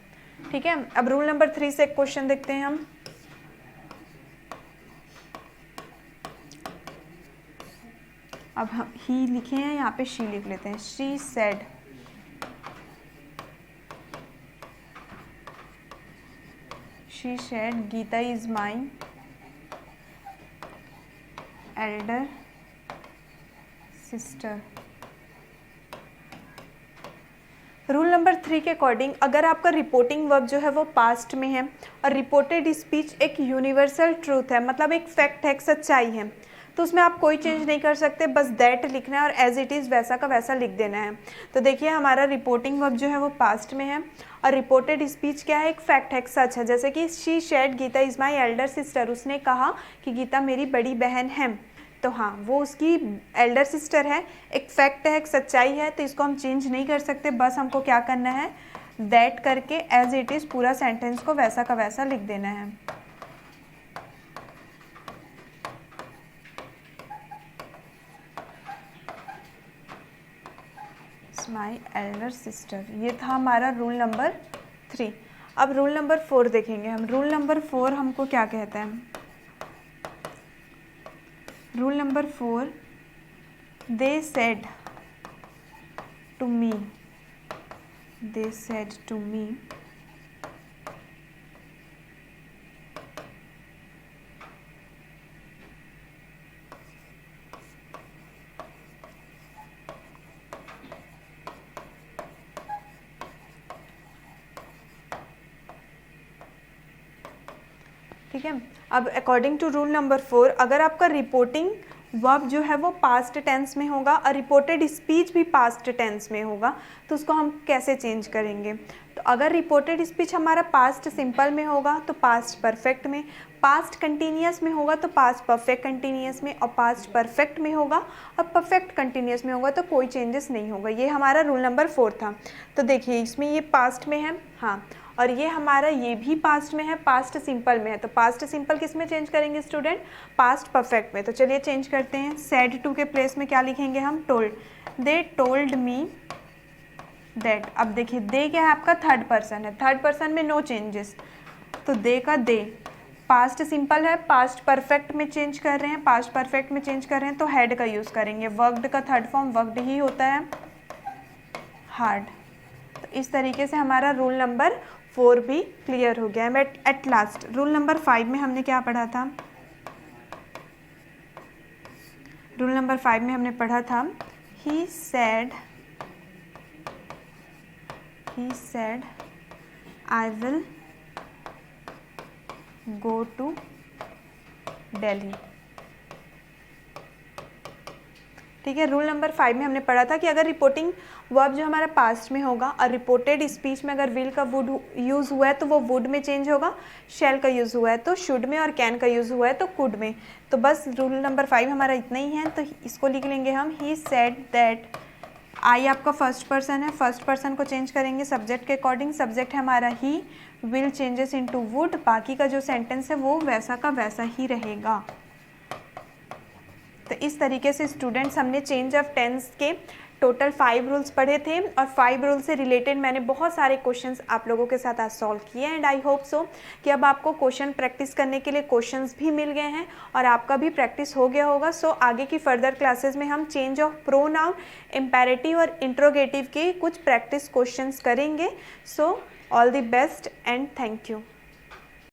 ठीक है, अब रूल नंबर 3 से एक क्वेश्चन देखते हैं हम। अब हम ही लिखे हैं, यहाँ पे शी लिख लेते हैं। She said Geeta is my elder sister. Rule number 3 के अकॉर्डिंग अगर आपका रिपोर्टिंग वर्ब जो है वो पास्ट में है और रिपोर्टेड स्पीच एक यूनिवर्सल ट्रूथ है, मतलब एक फैक्ट है, एक सच्चाई है, तो उसमें आप कोई चेंज नहीं कर सकते, बस दैट लिखना है और एज इट इज़ वैसा का वैसा लिख देना है। तो देखिए हमारा रिपोर्टिंग वर्ब जो है वो पास्ट में है और रिपोर्टेड स्पीच क्या है, एक फैक्ट है, एक सच है। जैसे कि she said Geeta is my elder sister, उसने कहा कि गीता मेरी बड़ी बहन है, तो हाँ वो उसकी एल्डर सिस्टर है, एक फैक्ट है, एक सच्चाई है, तो इसको हम चेंज नहीं कर सकते। बस हमको क्या करना है, दैट करके एज इट इज़ पूरा सेंटेंस को वैसा का वैसा लिख देना है। माई एल्डर सिस्टर, ये था हमारा रूल नंबर 3। अब रूल नंबर 4 देखेंगे हम। रूल नंबर 4 हमको क्या कहता है, rule number 4, they said to me, ठीक है। अब अकॉर्डिंग टू रूल नंबर 4 अगर आपका रिपोर्टिंग वर्ब जो है वो पास्ट टेंस में होगा और रिपोर्टेड स्पीच भी पास्ट टेंस में होगा, तो उसको हम कैसे चेंज करेंगे। तो अगर रिपोर्टेड स्पीच हमारा पास्ट सिंपल में होगा तो पास्ट परफेक्ट में, पास्ट कंटिन्यूस में होगा तो पास्ट परफेक्ट कंटिन्यूस में, और पास्ट परफेक्ट में होगा और परफेक्ट कंटिन्यूस में होगा तो कोई चेंजेस नहीं होगा। ये हमारा रूल नंबर 4 था। तो देखिए इसमें ये पास्ट में है, हाँ, और ये हमारा ये भी पास्ट में है, पास्ट सिंपल में है। तो पास्ट सिंपल किस में चेंज करेंगे स्टूडेंट, पास्ट परफेक्ट में। तो चलिए चेंज करते हैं। सेड टू के प्लेस में क्या लिखेंगे हम, told. They told me that. अब देखिए दे क्या है आपका, थर्ड पर्सन है, थर्ड पर्सन में नो चेंजेस, तो दे का दे। पास्ट सिंपल है, पास्ट परफेक्ट में चेंज कर रहे हैं, पास्ट परफेक्ट में चेंज कर रहे हैं तो हैड का यूज़ करेंगे। वर्कड का थर्ड फॉर्म वर्कड ही होता है, हार्ड। तो इस तरीके से हमारा रूल नंबर 4 भी क्लियर हो गया है। But at last rule number 5 में हमने क्या पढ़ा था, रूल नंबर 5 में हमने पढ़ा था he said I will go to Delhi. ठीक है, रूल नंबर 5 में हमने पढ़ा था कि अगर रिपोर्टिंग वर्ब जो हमारा पास्ट में होगा और रिपोर्टेड स्पीच में अगर विल का वुड यूज़ हुआ है तो वो वुड में चेंज होगा, शैल का यूज़ हुआ है तो शुड में, और कैन का यूज़ हुआ है तो कुड में। तो बस रूल नंबर 5 हमारा इतना ही है, तो इसको लिख लेंगे हम। ही सेड दैट, आई आपका फर्स्ट पर्सन है, फर्स्ट पर्सन को चेंज करेंगे सब्जेक्ट के अकॉर्डिंग, सब्जेक्ट है हमारा ही, विल चेंजेस इनटू वुड, बाकी का जो सेंटेंस है वो वैसा का वैसा ही रहेगा। तो इस तरीके से स्टूडेंट्स हमने चेंज ऑफ टेंस के टोटल 5 रूल्स पढ़े थे और 5 रूल से रिलेटेड मैंने बहुत सारे क्वेश्चंस आप लोगों के साथ आज सॉल्व किए एंड आई होप सो कि अब आपको क्वेश्चन प्रैक्टिस करने के लिए क्वेश्चंस भी मिल गए हैं और आपका भी प्रैक्टिस हो गया होगा। सो आगे की फर्दर क्लासेस में हम चेंज ऑफ प्रोनाउन, इम्पेरेटिव और इंट्रोगेटिव के कुछ प्रैक्टिस क्वेश्चंस करेंगे। So all the best and thank you.